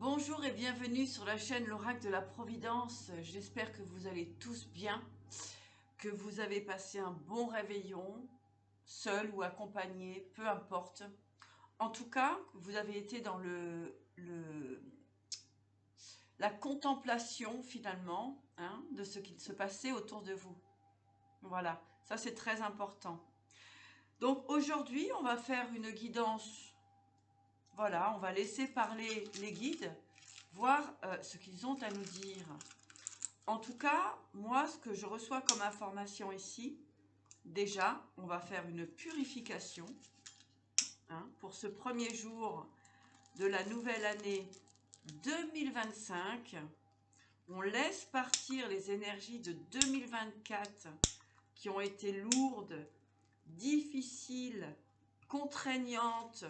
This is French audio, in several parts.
Bonjour et bienvenue sur la chaîne L'Oracle de la Providence. J'espère que vous allez tous bien, que vous avez passé un bon réveillon, seul ou accompagné, peu importe. En tout cas, vous avez été dans la contemplation finalement de ce qui se passait autour de vous. Voilà, ça c'est très important. Donc aujourd'hui, on va faire une guidance. Voilà, on va laisser parler les guides, voir ce qu'ils ont à nous dire. En tout cas, moi, ce que je reçois comme information ici, déjà, on va faire une purification pour ce premier jour de la nouvelle année 2025. On laisse partir les énergies de 2024 qui ont été lourdes, difficiles, contraignantes,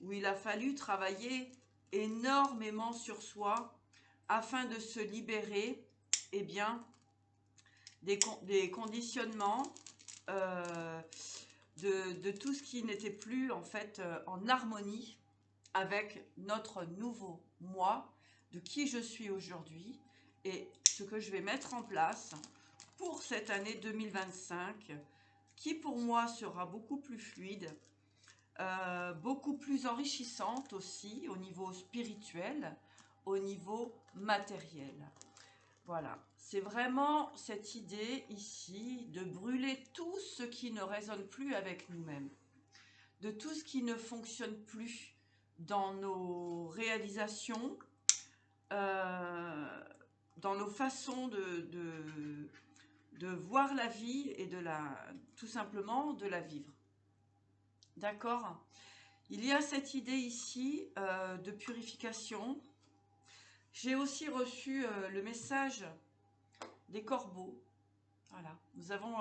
où il a fallu travailler énormément sur soi afin de se libérer des conditionnements, de tout ce qui n'était plus en fait en harmonie avec notre nouveau moi, de qui je suis aujourd'hui et ce que je vais mettre en place pour cette année 2025 qui pour moi sera beaucoup plus fluide, beaucoup plus enrichissante aussi au niveau spirituel, au niveau matériel. Voilà, c'est vraiment cette idée ici de brûler tout ce qui ne résonne plus avec nous-mêmes, de tout ce qui ne fonctionne plus dans nos réalisations, dans nos façons de voir la vie et tout simplement de la vivre. D'accord? Il y a cette idée ici de purification. J'ai aussi reçu le message des corbeaux. Voilà, nous avons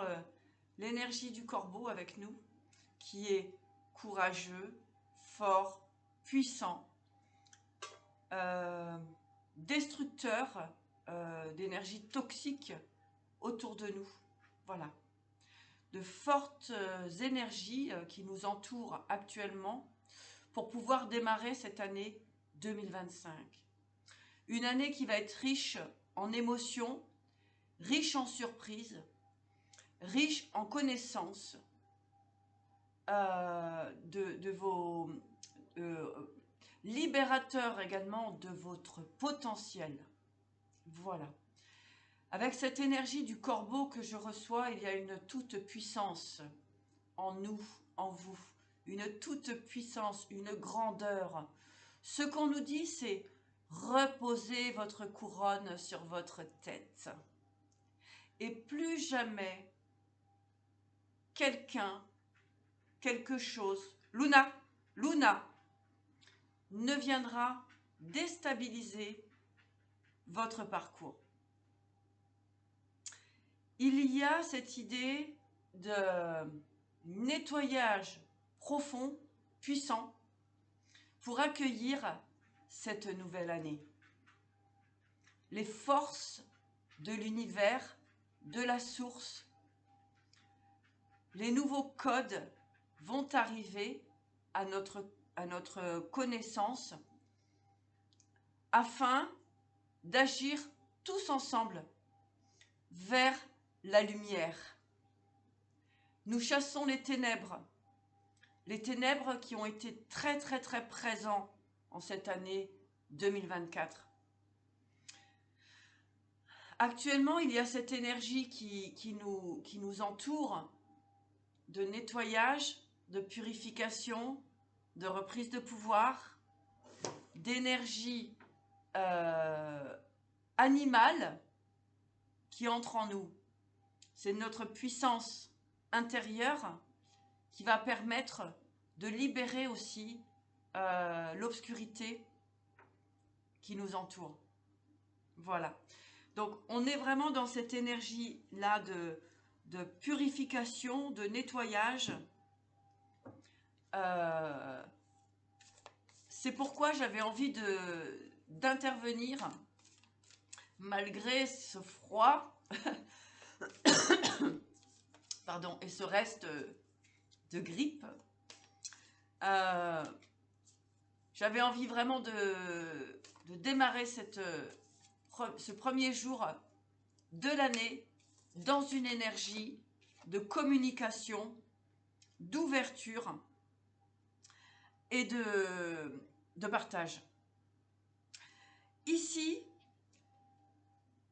l'énergie du corbeau avec nous, qui est courageux, fort, puissant, destructeur d'énergie toxique autour de nous. Voilà. De fortes énergies qui nous entourent actuellement pour pouvoir démarrer cette année 2025. Une année qui va être riche en émotions, riche en surprises, riche en connaissances de vos libérateurs également de votre potentiel. Voilà. Avec cette énergie du corbeau que je reçois, il y a une toute puissance en nous, en vous. Une toute puissance, une grandeur. Ce qu'on nous dit, c'est reposez votre couronne sur votre tête. Et plus jamais quelqu'un, quelque chose, Luna, ne viendra déstabiliser votre parcours. Il y a cette idée de nettoyage profond, puissant, pour accueillir cette nouvelle année. Les forces de l'univers, de la source, les nouveaux codes vont arriver à notre connaissance afin d'agir tous ensemble vers la lumière. Nous chassons les ténèbres qui ont été très présents en cette année 2024. Actuellement, il y a cette énergie qui nous entoure, de nettoyage, de purification, de reprise de pouvoir, d'énergie animale qui entre en nous. C'est notre puissance intérieure qui va permettre de libérer aussi l'obscurité qui nous entoure. Voilà. Donc, on est vraiment dans cette énergie-là de purification, de nettoyage. C'est pourquoi j'avais envie d'intervenir, malgré ce froid, pardon, et ce reste de grippe. J'avais envie vraiment de démarrer ce premier jour de l'année dans une énergie de communication, d'ouverture et de partage. Ici,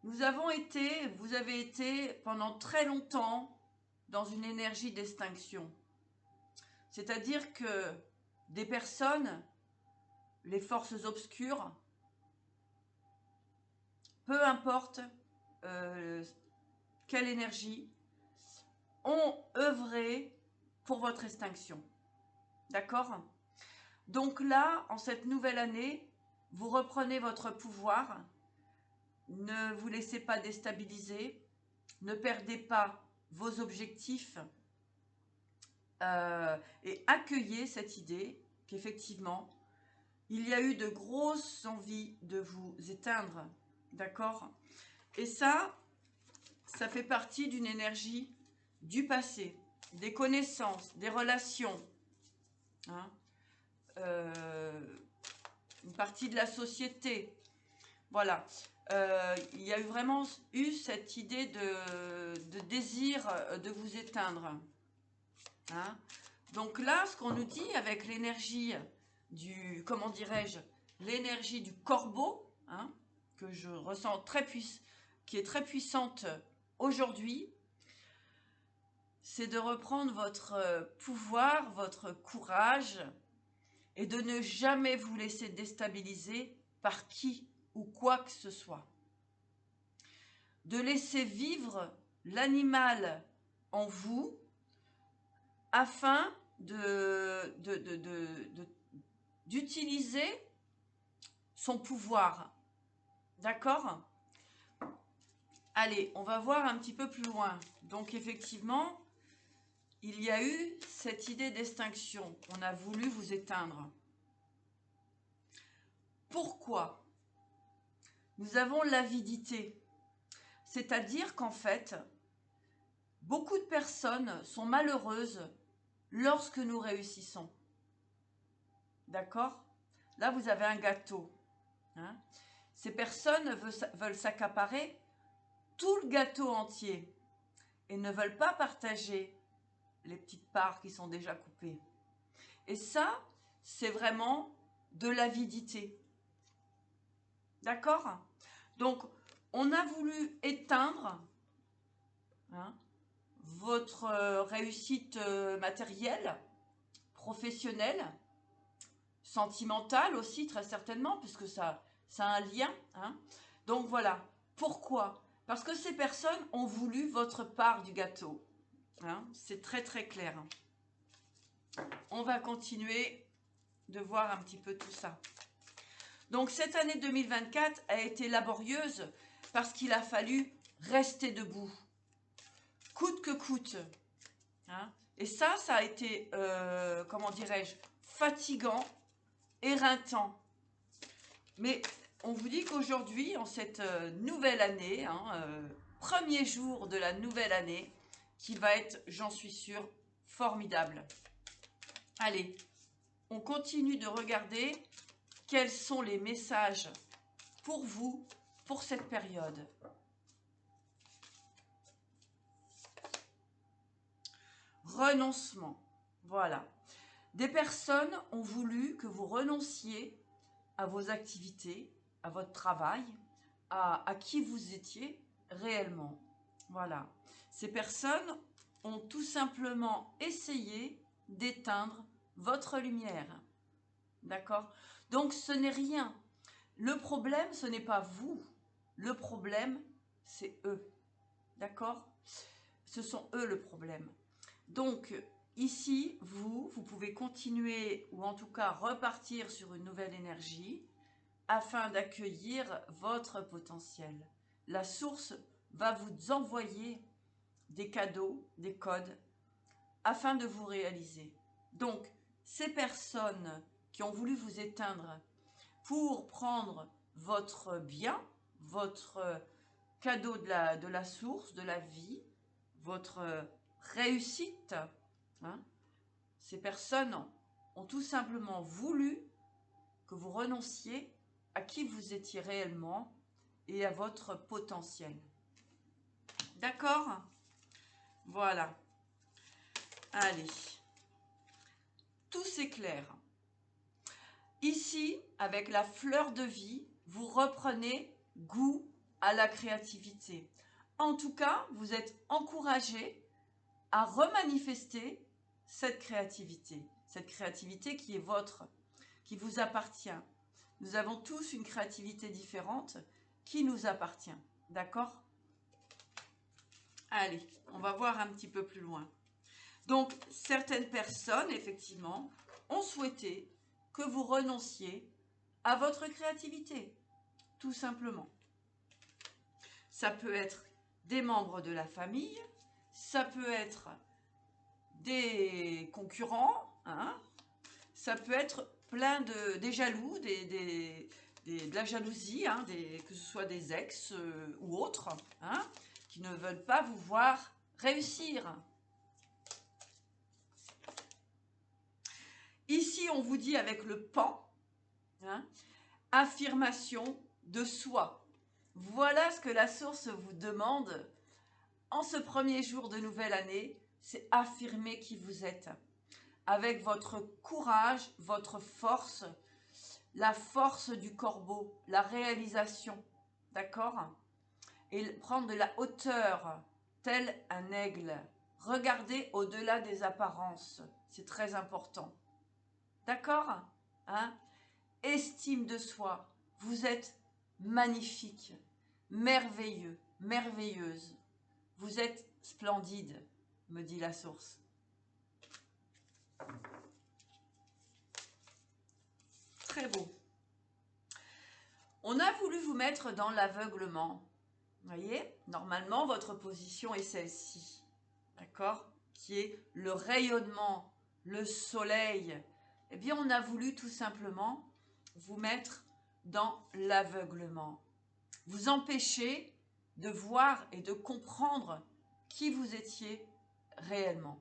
vous avez été pendant très longtemps dans une énergie d'extinction. C'est-à-dire que des personnes, les forces obscures, peu importe quelle énergie, ont œuvré pour votre extinction. D'accord? Donc là, en cette nouvelle année, vous reprenez votre pouvoir. Ne vous laissez pas déstabiliser. Ne perdez pas vos objectifs. Et accueillez cette idée qu'effectivement, il y a eu de grosses envies de vous éteindre. D'accord? Et ça fait partie d'une énergie du passé, des connaissances, des relations. Hein, une partie de la société. Voilà. Il y a vraiment eu cette idée de désir de vous éteindre. Hein. Donc là, ce qu'on nous dit avec l'énergie du, comment dirais-je, l'énergie du corbeau, hein, que je ressens qui est très puissante aujourd'hui, c'est de reprendre votre pouvoir, votre courage et de ne jamais vous laisser déstabiliser par qui ou quoi que ce soit. De laisser vivre l'animal en vous afin d'utiliser son pouvoir. D'accord? Allez, on va voir un petit peu plus loin. Donc effectivement, il y a eu cette idée d'extinction. On a voulu vous éteindre. Pourquoi? Nous avons l'avidité. C'est-à-dire qu'en fait, beaucoup de personnes sont malheureuses lorsque nous réussissons. D'accord? Là, vous avez un gâteau. Hein? Ces personnes veulent s'accaparer tout le gâteau entier et ne veulent pas partager les petites parts qui sont déjà coupées. Et ça, c'est vraiment de l'avidité. D'accord? Donc, on a voulu éteindre votre réussite matérielle, professionnelle, sentimentale aussi, très certainement, puisque ça a un lien. Hein. Donc voilà. Pourquoi? Parce que ces personnes ont voulu votre part du gâteau. Hein. C'est très très clair. On va continuer de voir un petit peu tout ça. Donc cette année 2024 a été laborieuse parce qu'il a fallu rester debout, coûte que coûte. Hein. Et ça a été, comment dirais-je, fatigant, éreintant. Mais on vous dit qu'aujourd'hui, en cette nouvelle année, premier jour de la nouvelle année, qui va être, j'en suis sûre, formidable. Allez, on continue de regarder quels sont les messages pour vous, pour cette période. Renoncement. Voilà. Des personnes ont voulu que vous renonciez à vos activités, à votre travail, à qui vous étiez réellement. Voilà. Ces personnes ont tout simplement essayé d'éteindre votre lumière. D'accord? Donc ce n'est rien. Le problème, ce n'est pas vous. Le problème, c'est eux. D'accord? Ce sont eux le problème. Donc ici, vous pouvez continuer ou en tout cas repartir sur une nouvelle énergie afin d'accueillir votre potentiel. La source va vous envoyer des cadeaux, des codes, afin de vous réaliser. Donc, ces personnes qui ont voulu vous éteindre pour prendre votre bien, votre cadeau de la source, de la vie, votre réussite, hein, ces personnes ont tout simplement voulu que vous renonciez à qui vous étiez réellement et à votre potentiel. D'accord? Voilà. Allez. Tout s'éclaire. Ici, avec la fleur de vie, vous reprenez goût à la créativité. En tout cas, vous êtes encouragé à remanifester cette créativité qui est votre, qui vous appartient. Nous avons tous une créativité différente qui nous appartient. D'accord? Allez, on va voir un petit peu plus loin. Donc, certaines personnes, effectivement, ont souhaité que vous renonciez à votre créativité, tout simplement. Ça peut être des membres de la famille, ça peut être des concurrents, hein, ça peut être plein des jaloux, de la jalousie, hein, que ce soit des ex ou autres, hein, qui ne veulent pas vous voir réussir. Ici, on vous dit avec le pan, hein, affirmation de soi. Voilà ce que la source vous demande en ce premier jour de nouvelle année, c'est affirmer qui vous êtes. Avec votre courage, votre force, la force du corbeau, la réalisation, d'accord? Et prendre de la hauteur, tel un aigle. Regardez au-delà des apparences, c'est très important. D'accord? Hein? Estime de soi, vous êtes magnifique, merveilleux, merveilleuse. Vous êtes splendide, me dit la source. Très beau. On a voulu vous mettre dans l'aveuglement. Vous voyez, normalement, votre position est celle-ci. D'accord? Qui est le rayonnement, le soleil. Eh bien, on a voulu tout simplement vous mettre dans l'aveuglement. Vous empêcher de voir et de comprendre qui vous étiez réellement.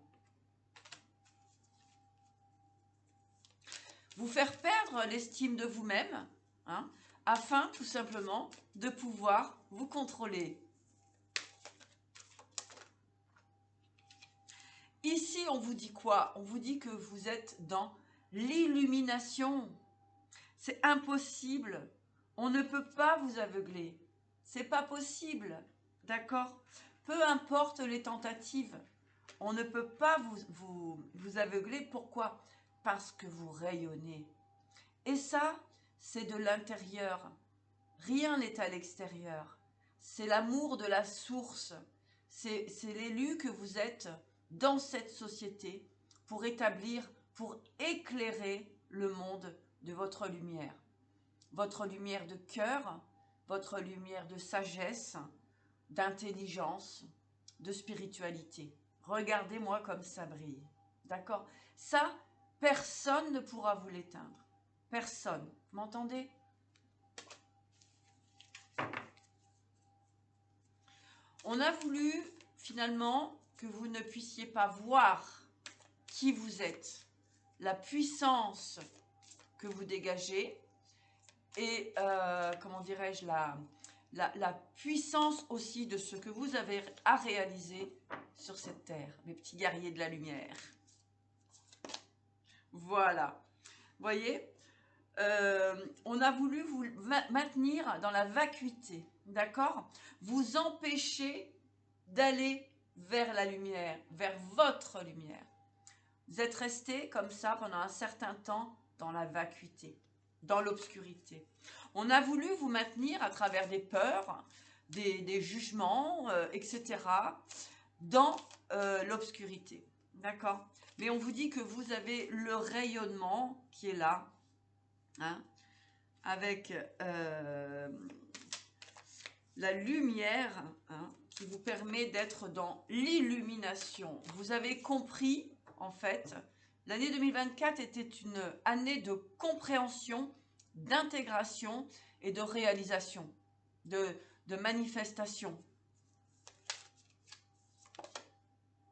Vous faire perdre l'estime de vous-même, hein, afin tout simplement de pouvoir vous contrôler. Ici, on vous dit quoi? On vous dit que vous êtes dans l'illumination. C'est impossible. On ne peut pas vous aveugler. C'est pas possible. D'accord? Peu importe les tentatives, on ne peut pas vous aveugler. Pourquoi? Parce que vous rayonnez. Et ça, c'est de l'intérieur. Rien n'est à l'extérieur. C'est l'amour de la source. C'est l'élu que vous êtes dans cette société pour établir, pour éclairer le monde de votre lumière. Votre lumière de cœur, votre lumière de sagesse, d'intelligence, de spiritualité. Regardez-moi comme ça brille. D'accord? Ça, personne ne pourra vous l'éteindre. Personne. Vous m'entendez? On a voulu, finalement, que vous ne puissiez pas voir qui vous êtes, la puissance que vous dégagez et, comment dirais-je, la puissance aussi de ce que vous avez à réaliser sur cette terre, mes petits guerriers de la lumière. Voilà. Vous voyez, on a voulu vous maintenir dans la vacuité, d'accord? Vous empêcher d'aller vers la lumière, vers votre lumière. Vous êtes resté comme ça pendant un certain temps dans la vacuité, dans l'obscurité. On a voulu vous maintenir à travers des peurs, des jugements, etc., dans l'obscurité. D'accord? Mais on vous dit que vous avez le rayonnement qui est là, hein, avec la lumière, hein, qui vous permet d'être dans l'illumination. Vous avez compris, en fait, l'année 2024 était une année de compréhension, d'intégration et de réalisation, de manifestation.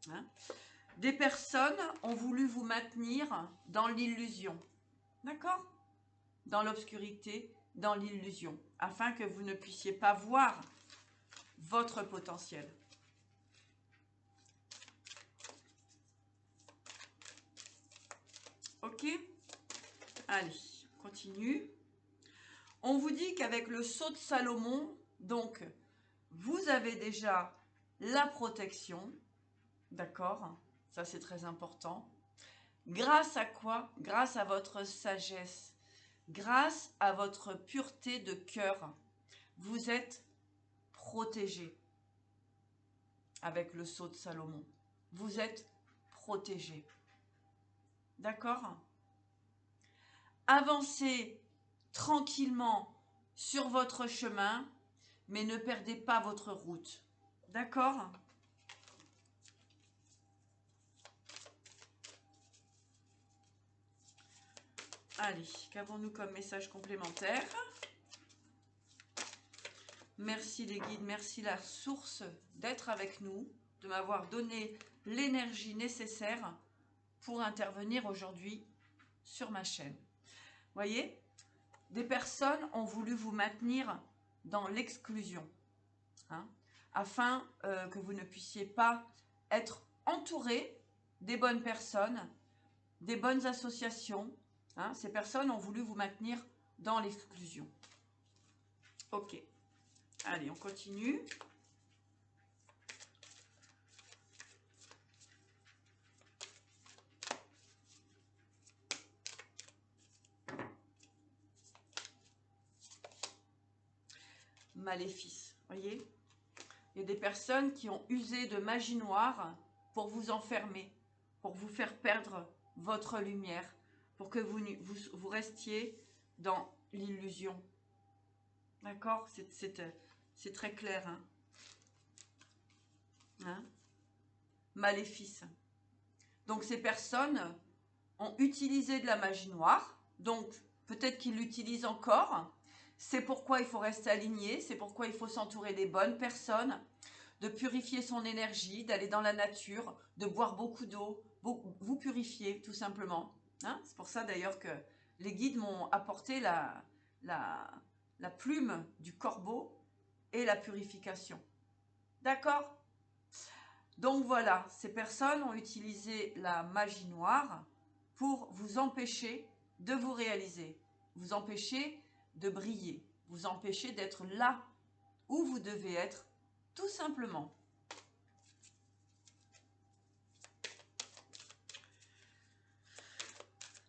Hein? Des personnes ont voulu vous maintenir dans l'illusion, d'accord? Dans l'obscurité, dans l'illusion, afin que vous ne puissiez pas voir votre potentiel. Ok? Allez, on continue. On vous dit qu'avec le sceau de Salomon, donc, vous avez déjà la protection, d'accord? Ça, c'est très important. Grâce à quoi? Grâce à votre sagesse, grâce à votre pureté de cœur, vous êtes protégé avec le sceau de Salomon. Vous êtes protégé. D'accord? Avancez tranquillement sur votre chemin, mais ne perdez pas votre route. D'accord? Allez, qu'avons-nous comme message complémentaire? Merci les guides, merci la source d'être avec nous, de m'avoir donné l'énergie nécessaire pour intervenir aujourd'hui sur ma chaîne. Voyez, des personnes ont voulu vous maintenir dans l'exclusion, hein, afin que vous ne puissiez pas être entouré des bonnes personnes, des bonnes associations. Hein, ces personnes ont voulu vous maintenir dans l'exclusion. Ok. Allez, on continue. Maléfice, voyez? Il y a des personnes qui ont usé de magie noire pour vous enfermer, pour vous faire perdre votre lumière, pour que vous restiez dans l'illusion. D'accord? C'est très clair. Hein? Hein? Maléfice. Donc ces personnes ont utilisé de la magie noire, donc peut-être qu'ils l'utilisent encore. C'est pourquoi il faut rester aligné, c'est pourquoi il faut s'entourer des bonnes personnes, de purifier son énergie, d'aller dans la nature, de boire beaucoup d'eau, vous purifier tout simplement. Hein? C'est pour ça d'ailleurs que les guides m'ont apporté la plume du corbeau et la purification. D'accord? Donc voilà, ces personnes ont utilisé la magie noire pour vous empêcher de vous réaliser, vous empêcher de briller, vous empêcher d'être là où vous devez être, tout simplement.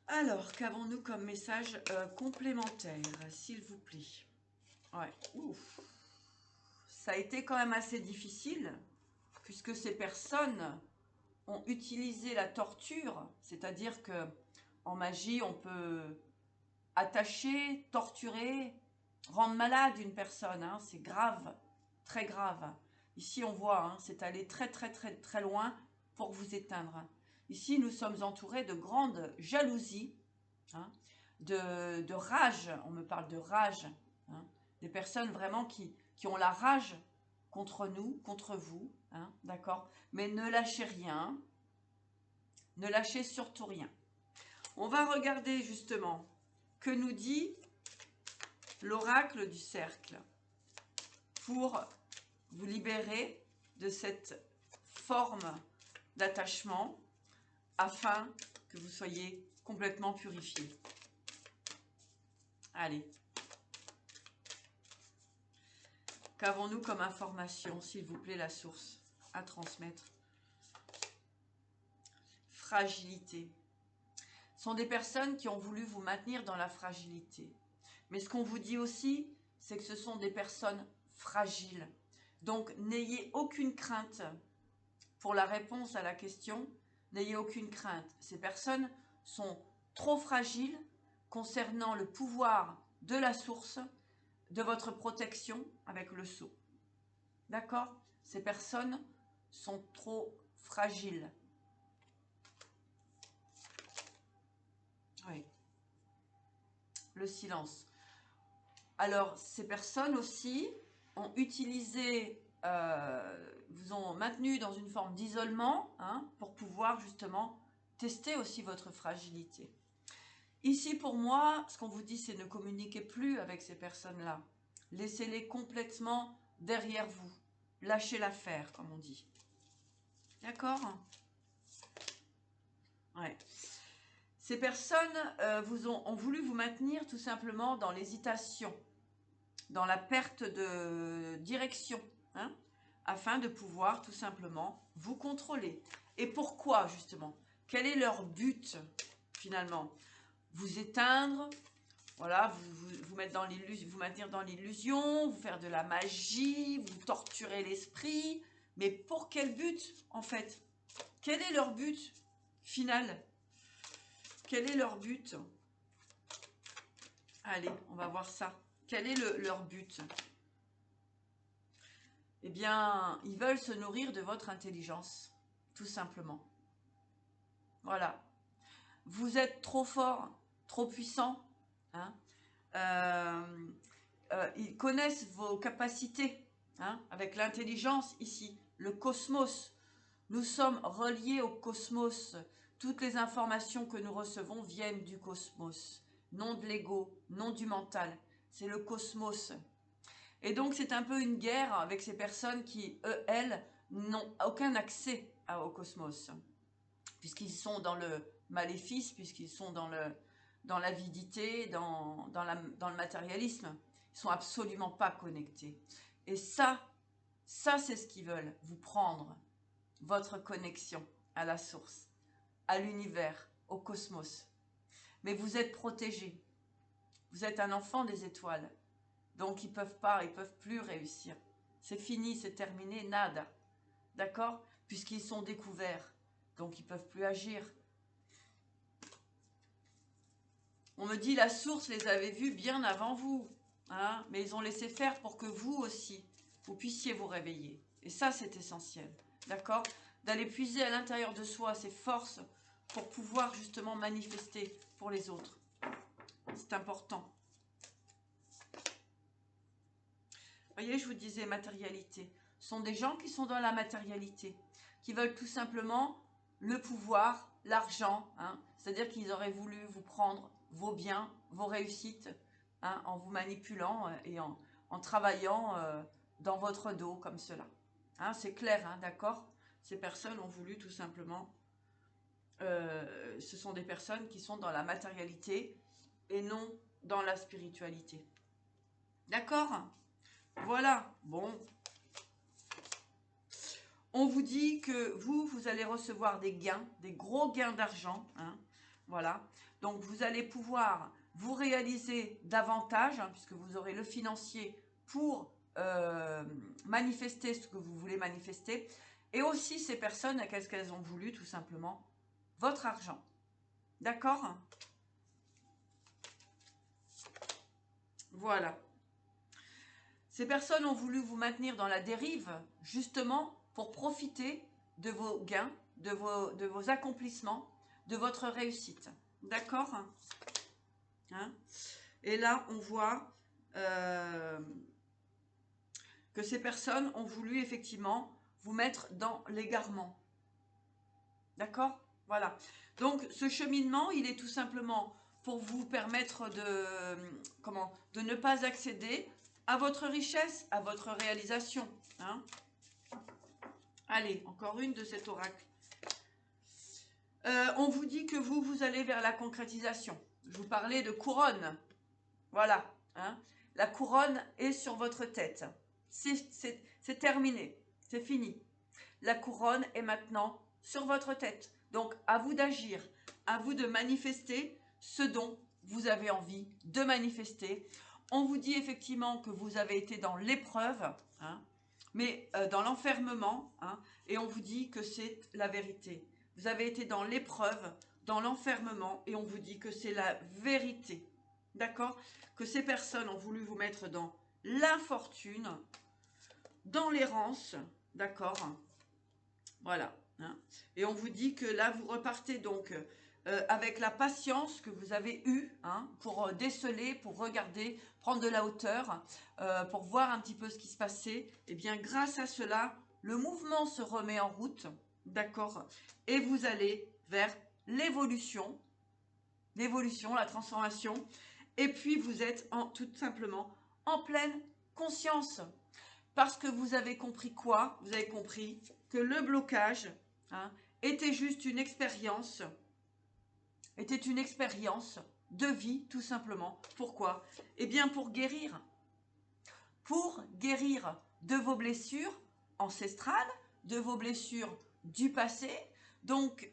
Alors, qu'avons-nous comme message complémentaire, s'il vous plaît? Ouais, ouf. Ça a été quand même assez difficile, puisque ces personnes ont utilisé la torture, c'est-à-dire que en magie, on peut attacher, torturer, rendre malade une personne. Hein, c'est grave, très grave. Ici, on voit, hein, c'est aller très, très, très, très loin pour vous éteindre. Ici, nous sommes entourés de grande jalousie, hein, de rage. On me parle de rage. Hein, des personnes vraiment qui ont la rage contre nous, contre vous. Hein, d'accord? Mais ne lâchez rien. Ne lâchez surtout rien. On va regarder justement que nous dit l'oracle du cercle pour vous libérer de cette forme d'attachement afin que vous soyez complètement purifié. Allez. Qu'avons-nous comme information, s'il vous plaît, la source à transmettre? Fragilité. Ce sont des personnes qui ont voulu vous maintenir dans la fragilité. Mais ce qu'on vous dit aussi, c'est que ce sont des personnes fragiles. Donc, n'ayez aucune crainte pour la réponse à la question. N'ayez aucune crainte. Ces personnes sont trop fragiles concernant le pouvoir de la source, de votre protection avec le sceau. D'accord? Ces personnes sont trop fragiles. Oui. Le silence. Alors, ces personnes aussi ont utilisé, vous ont maintenu dans une forme d'isolement, hein, pour pouvoir justement tester aussi votre fragilité. Ici, pour moi, ce qu'on vous dit, c'est ne communiquez plus avec ces personnes-là. Laissez-les complètement derrière vous. Lâchez l'affaire, comme on dit. D'accord? Ouais. Ces personnes ont voulu vous maintenir tout simplement dans l'hésitation, dans la perte de direction, hein, afin de pouvoir tout simplement vous contrôler. Et pourquoi, justement? Quel est leur but, finalement? Vous éteindre, voilà, vous mettre dans l'illusion, vous maintenir dans l'illusion, vous faire de la magie, vous torturer l'esprit. Mais pour quel but, en fait? Quel est leur but final? Quel est leur but? Allez, on va voir ça. Quel est leur but? Eh bien, ils veulent se nourrir de votre intelligence, tout simplement. Voilà. Vous êtes trop fort, trop puissant, hein. Ils connaissent vos capacités, hein, avec l'intelligence ici, le cosmos. Nous sommes reliés au cosmos. Toutes les informations que nous recevons viennent du cosmos, non de l'ego, non du mental. C'est le cosmos. Et donc, c'est un peu une guerre avec ces personnes qui, elles, n'ont aucun accès au cosmos, puisqu'ils sont dans le maléfice, puisqu'ils sont dans l'avidité, dans le matérialisme. Ils ne sont absolument pas connectés. Et ça c'est ce qu'ils veulent, vous prendre, votre connexion à la source, à l'univers, au cosmos. Mais vous êtes protégé. Vous êtes un enfant des étoiles. Donc ils peuvent plus réussir. C'est fini, c'est terminé, nada. D'accord? Puisqu'ils sont découverts. Donc ils peuvent plus agir. On me dit la source les avait vus bien avant vous. Hein? Mais ils ont laissé faire pour que vous aussi, vous puissiez vous réveiller. Et ça, c'est essentiel. D'accord? D'aller puiser à l'intérieur de soi ces forces pour pouvoir justement manifester pour les autres. C'est important. Vous voyez, je vous disais matérialité. Ce sont des gens qui sont dans la matérialité, qui veulent tout simplement le pouvoir, l'argent. Hein, c'est-à-dire qu'ils auraient voulu vous prendre vos biens, vos réussites, hein, en vous manipulant et en travaillant dans votre dos comme cela. Hein, c'est clair, hein, d'accord? Ces personnes ont voulu tout simplement... ce sont des personnes qui sont dans la matérialité et non dans la spiritualité. D'accord? Voilà, bon. On vous dit que vous allez recevoir des gains, des gros gains d'argent. Hein, voilà. Donc, vous allez pouvoir vous réaliser davantage, hein, puisque vous aurez le financier pour manifester ce que vous voulez manifester. Et aussi, ces personnes, qu'est-ce qu'elles ont voulu, tout simplement? Votre argent. D'accord? Voilà. Ces personnes ont voulu vous maintenir dans la dérive, justement, pour profiter de vos gains, de vos accomplissements, de votre réussite. D'accord? Hein? Et là, on voit que ces personnes ont voulu effectivement vous mettre dans l'égarement. D'accord? Voilà. Donc, ce cheminement, il est tout simplement pour vous permettre de ne pas accéder à votre richesse, à votre réalisation. Hein? Allez, encore une de cet oracle. On vous dit que vous allez vers la concrétisation. Je vous parlais de couronne. Voilà. Hein? La couronne est sur votre tête. C'est terminé. C'est fini. La couronne est maintenant sur votre tête. Donc, à vous d'agir, à vous de manifester ce dont vous avez envie de manifester. On vous dit effectivement que vous avez été dans l'épreuve, hein, mais dans l'enfermement, hein, et on vous dit que c'est la vérité. Vous avez été dans l'épreuve, dans l'enfermement, et on vous dit que c'est la vérité. D'accord? Que ces personnes ont voulu vous mettre dans l'infortune, dans l'errance, d'accord? Voilà. Hein. Et on vous dit que là, vous repartez donc avec la patience que vous avez eue, hein, pour déceler, pour regarder, prendre de la hauteur, pour voir un petit peu ce qui se passait. Et bien, grâce à cela, le mouvement se remet en route, d'accord? Et vous allez vers l'évolution, l'évolution, la transformation. Et puis, vous êtes tout simplement en pleine conscience. Parce que vous avez compris quoi? Vous avez compris que le blocage, hein, était juste une expérience, de vie, tout simplement. Pourquoi? Eh bien, pour guérir de vos blessures ancestrales, de vos blessures du passé. Donc,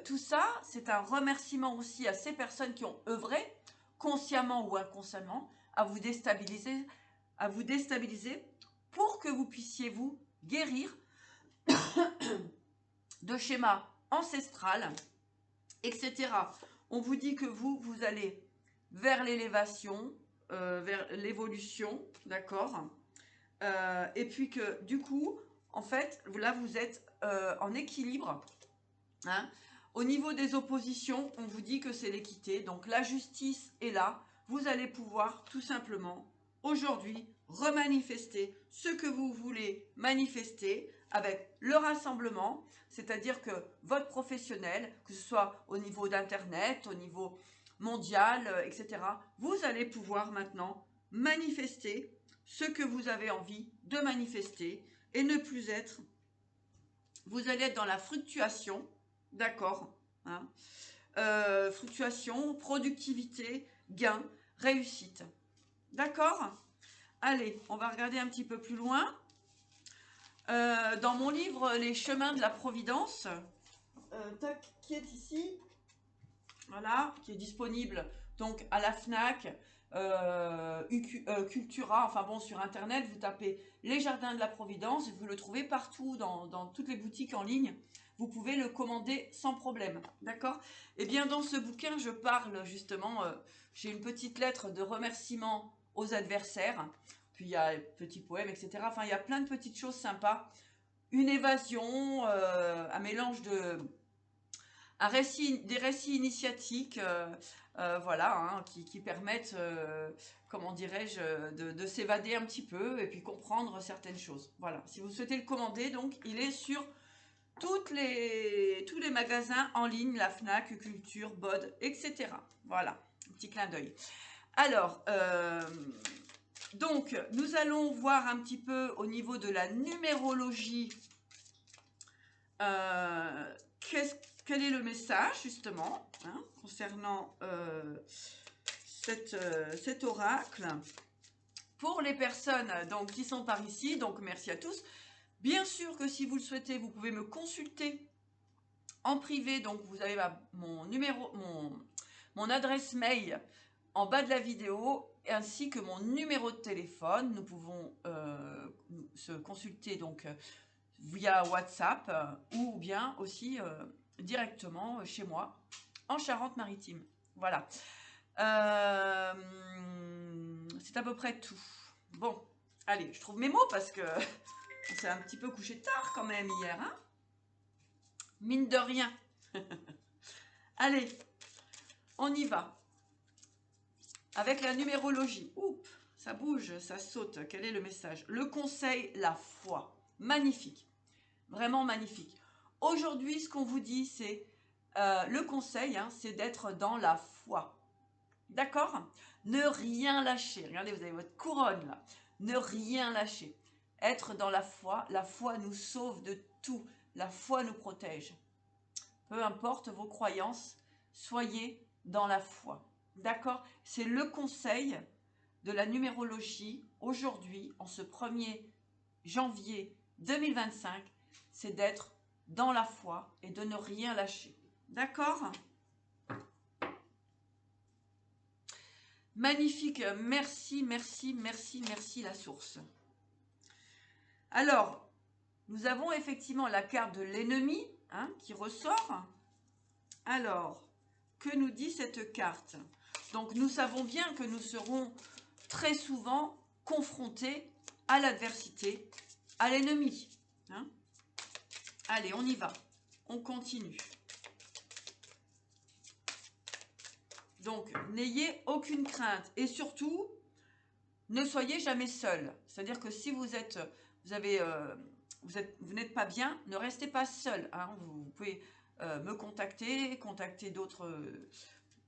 tout ça, c'est un remerciement aussi à ces personnes qui ont œuvré, consciemment ou inconsciemment, à vous déstabiliser pour que vous puissiez vous guérir de schémas ancestrales, etc. On vous dit que vous allez vers l'élévation, vers l'évolution, d'accord, et puis que du coup, en fait, là vous êtes en équilibre, hein. Au niveau des oppositions, on vous dit que c'est l'équité, donc la justice est là. Vous allez pouvoir tout simplement aujourd'hui remanifester ce que vous voulez manifester avec le rassemblement, c'est-à-dire que votre professionnel, que ce soit au niveau d'internet, au niveau mondial, etc., vous allez pouvoir maintenant manifester ce que vous avez envie de manifester et ne plus être, vous allez être dans la fluctuation, d'accord, hein, fluctuation, productivité, gain, réussite, d'accord. Allez, on va regarder un petit peu plus loin. Dans mon livre Les chemins de la providence, qui est ici, voilà, qui est disponible donc à la FNAC, Cultura, enfin bon, sur internet, vous tapez les jardins de la Providence, vous le trouvez partout dans toutes les boutiques en ligne, vous pouvez le commander sans problème, d'accord. Et bien dans ce bouquin, je parle justement, j'ai une petite lettre de remerciement aux adversaires, puis il y a petit poème, etc. Enfin, il y a plein de petites choses sympas, une évasion, un mélange de... des récits initiatiques, voilà, hein, qui permettent, comment dirais-je, de s'évader un petit peu et puis comprendre certaines choses. Voilà, si vous souhaitez le commander, donc il est sur tous les magasins en ligne, la FNAC, Culture, Bod, etc. Voilà, un petit clin d'œil. Alors, donc, nous allons voir un petit peu au niveau de la numérologie, quel est le message justement, hein, concernant cet oracle pour les personnes donc, qui sont par ici. Donc merci à tous. Bien sûr que si vous le souhaitez, vous pouvez me consulter en privé. Donc vous avez mon numéro, mon adresse mail en bas de la vidéo, ainsi que mon numéro de téléphone. Nous pouvons se consulter donc via WhatsApp ou bien aussi directement chez moi en Charente-Maritime. Voilà. C'est à peu près tout. Bon, allez, je trouve mes mots parce que on s'est un petit peu couché tard quand même hier, hein, mine de rien. Allez, on y va. Avec la numérologie. Oups, ça bouge, ça saute. Quel est le message? Le conseil, la foi. Magnifique. Vraiment magnifique. Aujourd'hui, ce qu'on vous dit, c'est le conseil, hein, c'est d'être dans la foi. D'accord? Ne rien lâcher. Regardez, vous avez votre couronne là. Ne rien lâcher. Être dans la foi nous sauve de tout. La foi nous protège. Peu importe vos croyances, soyez dans la foi. D'accord? C'est le conseil de la numérologie aujourd'hui, en ce 1er janvier 2025, c'est d'être dans la foi et de ne rien lâcher. D'accord? Magnifique, merci, merci, merci, merci la source. Alors, nous avons effectivement la carte de l'ennemi, hein, qui ressort. Alors, que nous dit cette carte? Donc, nous savons bien que nous serons très souvent confrontés à l'adversité, à l'ennemi. Hein. Allez, on y va. On continue. Donc, n'ayez aucune crainte. Et surtout, ne soyez jamais seul. C'est-à-dire que si vous n'êtes pas bien, ne restez pas seul. Hein. Vous pouvez me contacter d'autres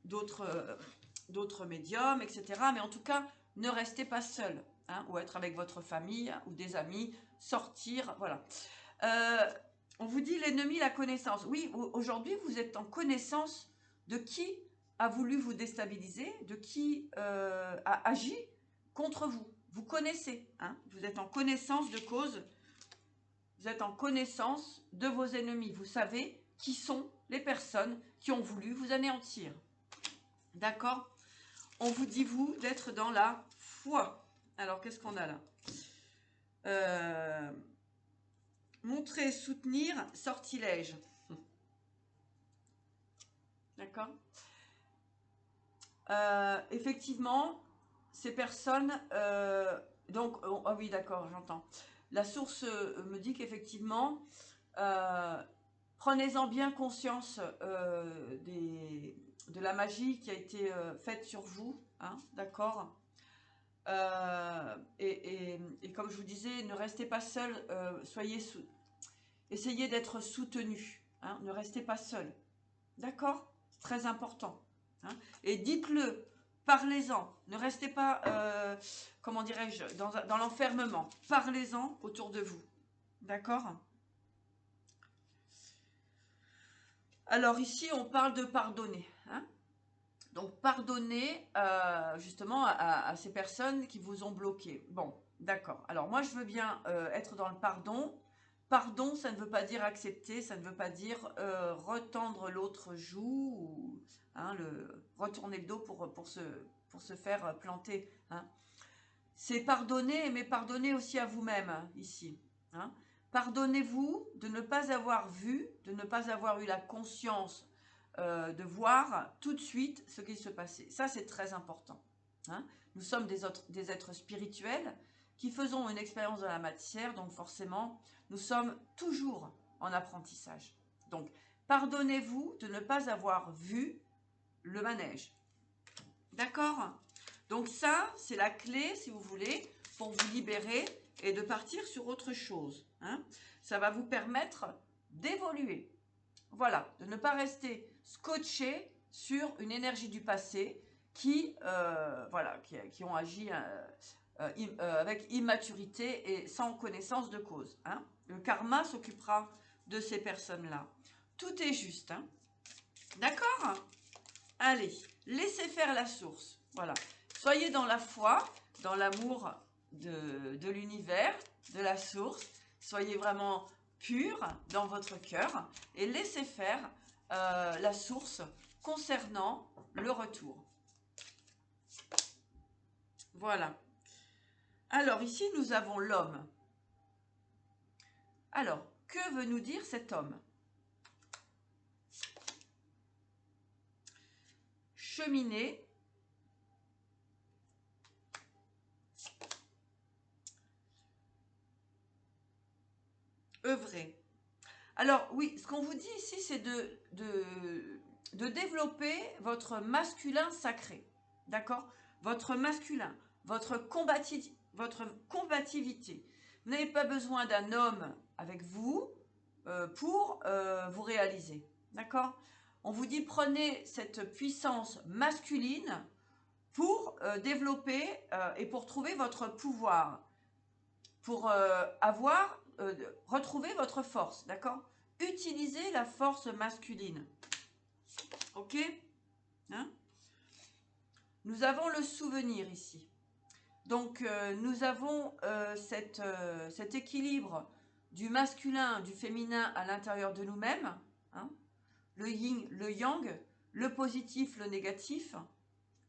d'autres médiums, etc. Mais en tout cas, ne restez pas seul, hein, ou être avec votre famille ou des amis, sortir, voilà. On vous dit l'ennemi, la connaissance. Oui, aujourd'hui, vous êtes en connaissance de qui a voulu vous déstabiliser, de qui a agi contre vous. Vous connaissez, hein, vous êtes en connaissance de cause, vous êtes en connaissance de vos ennemis. Vous savez qui sont les personnes qui ont voulu vous anéantir. D'accord? On vous dit, vous, d'être dans la foi. Alors, qu'est-ce qu'on a là? Montrer, soutenir, sortilège. D'accord? Effectivement, ces personnes... donc, ah oui, d'accord, j'entends. La source me dit qu'effectivement, prenez-en bien conscience de la magie qui a été faite sur vous, hein, d'accord? Et comme je vous disais, ne restez pas seul, essayez d'être soutenu, hein, ne restez pas seul, d'accord? C'est très important, hein, et dites-le, parlez-en, ne restez pas, comment dirais-je, dans l'enfermement, parlez-en autour de vous, d'accord? Alors ici, on parle de pardonner, hein? Donc, pardonnez justement à ces personnes qui vous ont bloqué. Bon, d'accord. Alors, moi, je veux bien être dans le pardon. Pardon, ça ne veut pas dire accepter, ça ne veut pas dire retendre l'autre joue, ou hein, retourner le dos pour se faire planter. Hein. C'est pardonner, mais pardonner aussi à vous-même, hein, ici. Hein. Pardonnez-vous de ne pas avoir vu, de ne pas avoir eu la conscience de voir tout de suite ce qui se passait. Ça, c'est très important. Hein. Nous sommes des êtres spirituels qui faisons une expérience de la matière, donc forcément, nous sommes toujours en apprentissage. Donc, pardonnez-vous de ne pas avoir vu le manège. D'accord? Donc ça, c'est la clé, si vous voulez, pour vous libérer et de partir sur autre chose. Hein. Ça va vous permettre d'évoluer. Voilà, de ne pas rester scotché sur une énergie du passé qui ont agi avec immaturité et sans connaissance de cause. Hein. Le karma s'occupera de ces personnes-là. Tout est juste. Hein. D'accord? Allez, laissez faire la source. Voilà. Soyez dans la foi, dans l'amour de l'univers, de la source. Soyez vraiment pur dans votre cœur et laissez faire la source concernant le retour. Voilà. Alors ici, nous avons l'homme. Alors, que veut nous dire cet homme? Cheminer, œuvrer. Alors oui, ce qu'on vous dit ici, c'est de développer votre masculin sacré. D'accord? Votre masculin, votre combativité. Vous n'avez pas besoin d'un homme avec vous pour vous réaliser. D'accord? On vous dit prenez cette puissance masculine pour développer et pour trouver votre pouvoir. Pour retrouver votre force, d'accord? Utilisez la force masculine. Ok? Hein? Nous avons le souvenir ici. Donc, nous avons cet équilibre du masculin, du féminin à l'intérieur de nous-mêmes. Hein? Le yin, le yang, le positif, le négatif,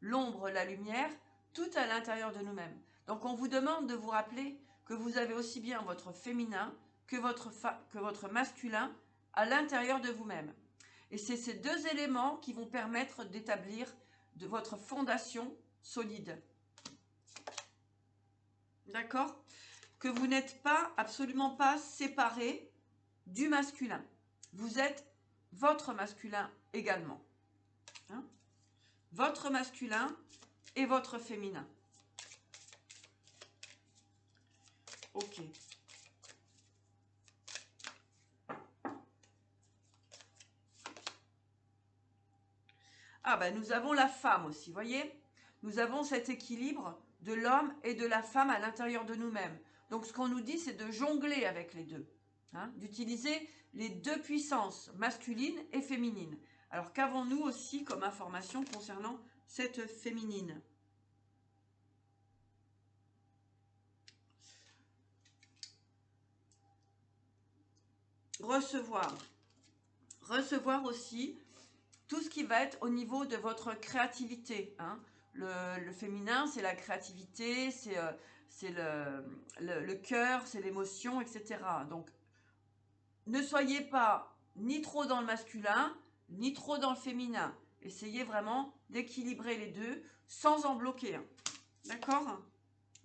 l'ombre, la lumière, tout à l'intérieur de nous-mêmes. Donc, on vous demande de vous rappeler que vous avez aussi bien votre féminin que votre masculin à l'intérieur de vous-même. Et c'est ces deux éléments qui vont permettre d'établir de votre fondation solide. D'accord? Que vous n'êtes pas, absolument pas séparés du masculin. Vous êtes votre masculin également. Hein? Votre masculin et votre féminin. Ok. Ah ben nous avons la femme aussi, voyez. Nous avons cet équilibre de l'homme et de la femme à l'intérieur de nous-mêmes. Donc ce qu'on nous dit, c'est de jongler avec les deux, hein, d'utiliser les deux puissances, masculine et féminine. Alors qu'avons-nous aussi comme information concernant cette féminine? Recevoir. Recevoir aussi tout ce qui va être au niveau de votre créativité, hein. Le féminin, c'est la créativité, c'est le cœur, c'est l'émotion, etc. Donc, ne soyez pas ni trop dans le masculin, ni trop dans le féminin. Essayez vraiment d'équilibrer les deux sans en bloquer un. D'accord?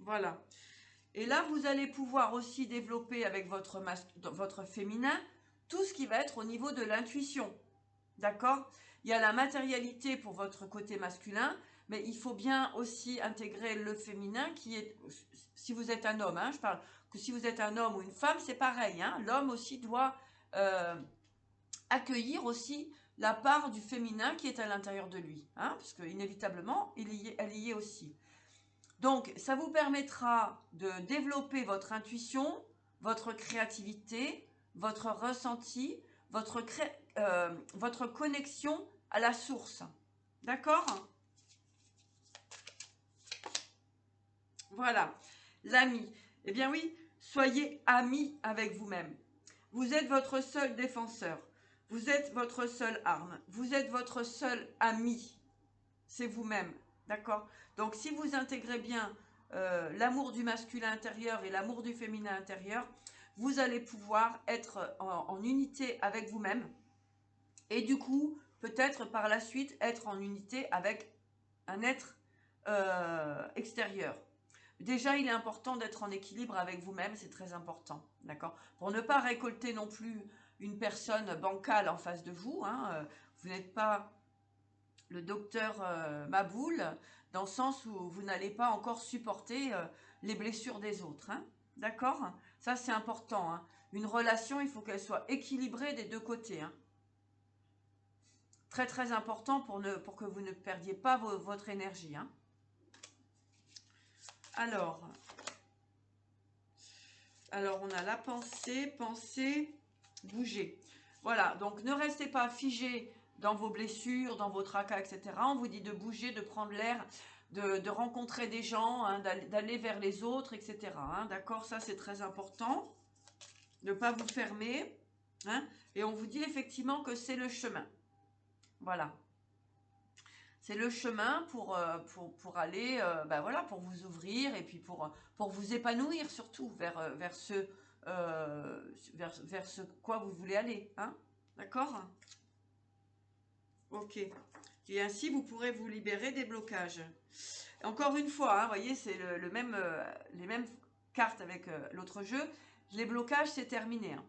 Voilà. Et là, vous allez pouvoir aussi développer avec votre féminin tout ce qui va être au niveau de l'intuition. D'accord? Il y a la matérialité pour votre côté masculin, mais il faut bien aussi intégrer le féminin qui est, si vous êtes un homme, hein, je parle que si vous êtes un homme ou une femme, c'est pareil, hein, l'homme aussi doit accueillir aussi la part du féminin qui est à l'intérieur de lui, hein, parce que inévitablement, elle y est aussi. Donc, ça vous permettra de développer votre intuition, votre créativité, votre ressenti, votre connexion à la source. D'accord? Voilà. L'ami. Eh bien oui, soyez amis avec vous-même. Vous êtes votre seul défenseur. Vous êtes votre seule arme. Vous êtes votre seul ami. C'est vous-même. D'accord? Donc, si vous intégrez bien l'amour du masculin intérieur et l'amour du féminin intérieur, vous allez pouvoir être en unité avec vous-même. Et du coup, peut-être par la suite, être en unité avec un être extérieur. Déjà, il est important d'être en équilibre avec vous-même, c'est très important, d'accord? Pour ne pas récolter non plus une personne bancale en face de vous, hein, vous n'êtes pas le docteur Maboul, dans le sens où vous n'allez pas encore supporter les blessures des autres, hein, d'accord? Ça, c'est important, hein. Une relation, il faut qu'elle soit équilibrée des deux côtés, hein. Très, très important pour que vous ne perdiez pas votre énergie, hein. Alors, on a la pensée, bouger. Voilà, donc ne restez pas figé dans vos blessures, dans vos tracas, etc. On vous dit de bouger, de prendre l'air, de rencontrer des gens, hein, d'aller vers les autres, etc. Hein, d'accord, ça c'est très important. Ne pas vous fermer. Hein, et on vous dit effectivement que c'est le chemin. Voilà. C'est le chemin pour aller, ben voilà, pour vous ouvrir et puis pour vous épanouir surtout vers ce quoi vous voulez aller. Hein, d'accord? Ok. Et ainsi, vous pourrez vous libérer des blocages. Encore une fois, hein, vous voyez, c'est les mêmes cartes avec l'autre jeu. Les blocages, c'est terminé. Hein.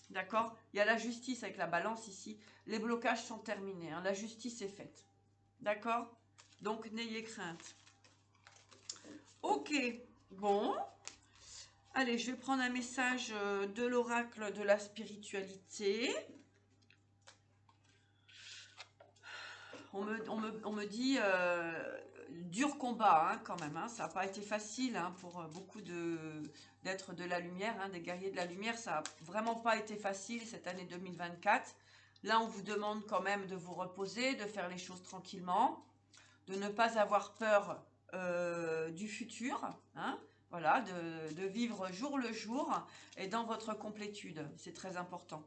D'accord? Il y a la justice avec la balance ici. Les blocages sont terminés. Hein. La justice est faite. D'accord? Donc, n'ayez crainte. Ok. Bon. Allez, je vais prendre un message de l'oracle de la spiritualité. On me dit dur combat, hein, quand même. Hein, ça n'a pas été facile hein, pour beaucoup d'êtres de la lumière, hein, des guerriers de la lumière. Ça n'a vraiment pas été facile cette année 2024. Là, on vous demande quand même de vous reposer, de faire les choses tranquillement, de ne pas avoir peur du futur. Hein, voilà, de vivre jour le jour et dans votre complétude. C'est très important.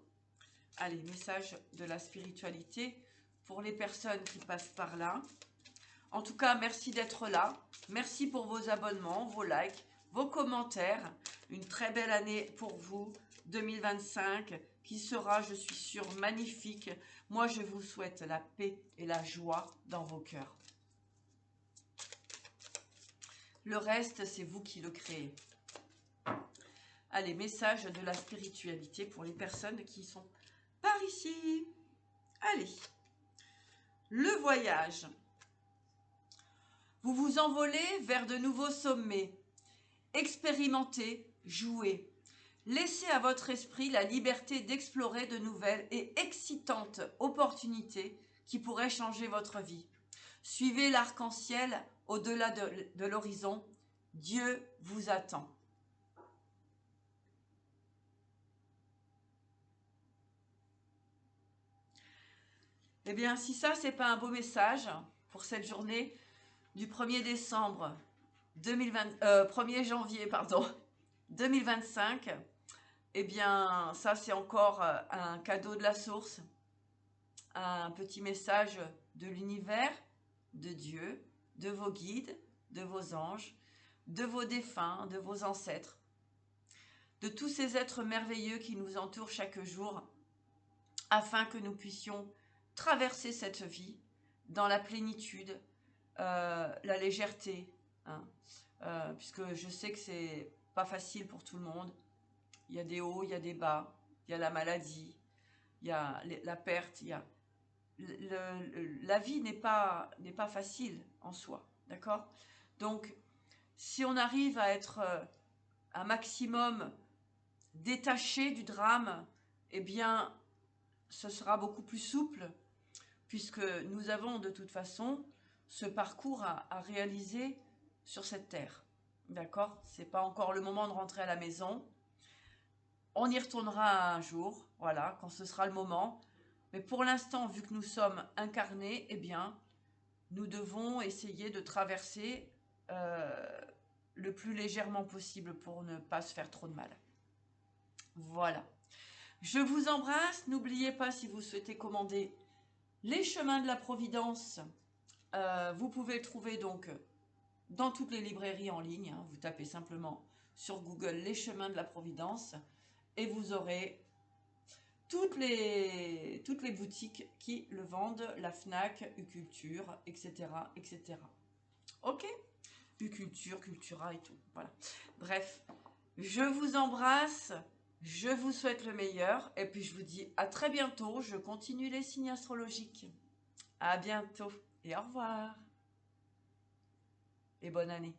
Allez, message de la spiritualité pour les personnes qui passent par là. En tout cas, merci d'être là. Merci pour vos abonnements, vos likes, vos commentaires. Une très belle année pour vous, 2025, qui sera, je suis sûre, magnifique. Moi, je vous souhaite la paix et la joie dans vos cœurs. Le reste, c'est vous qui le créez. Allez, message de la spiritualité pour les personnes qui sont par ici. Allez. Le voyage. Vous vous envolez vers de nouveaux sommets. Expérimentez, jouez. Laissez à votre esprit la liberté d'explorer de nouvelles et excitantes opportunités qui pourraient changer votre vie. Suivez l'arc-en-ciel au-delà de l'horizon. Dieu vous attend. Eh bien, si ça, c'est pas un beau message pour cette journée du 1er décembre 1er janvier, pardon, 2025, eh bien, ça, c'est encore un cadeau de la source, un petit message de l'univers, de Dieu, de vos guides, de vos anges, de vos défunts, de vos ancêtres, de tous ces êtres merveilleux qui nous entourent chaque jour, afin que nous puissions traverser cette vie dans la plénitude, la légèreté, hein, puisque je sais que c'est pas facile pour tout le monde. Il y a des hauts, il y a des bas, il y a la maladie, il y a la perte, il y a la vie n'est pas facile en soi, d'accord? Donc, si on arrive à être un maximum détaché du drame, eh bien, ce sera beaucoup plus souple, puisque nous avons de toute façon ce parcours à réaliser sur cette terre. D'accord? C'est pas encore le moment de rentrer à la maison. On y retournera un jour, voilà, quand ce sera le moment. Mais pour l'instant, vu que nous sommes incarnés, eh bien, nous devons essayer de traverser le plus légèrement possible pour ne pas se faire trop de mal. Voilà. Je vous embrasse. N'oubliez pas, si vous souhaitez commander les chemins de la Providence, vous pouvez le trouver donc dans toutes les librairies en ligne. Hein. Vous tapez simplement sur Google les chemins de la Providence et vous aurez toutes les boutiques qui le vendent, la Fnac, Uculture, etc. etc. Ok? Uculture, Cultura et tout. Voilà. Bref, je vous embrasse. Je vous souhaite le meilleur et puis je vous dis à très bientôt. Je continue les signes astrologiques. À bientôt et au revoir. Et bonne année.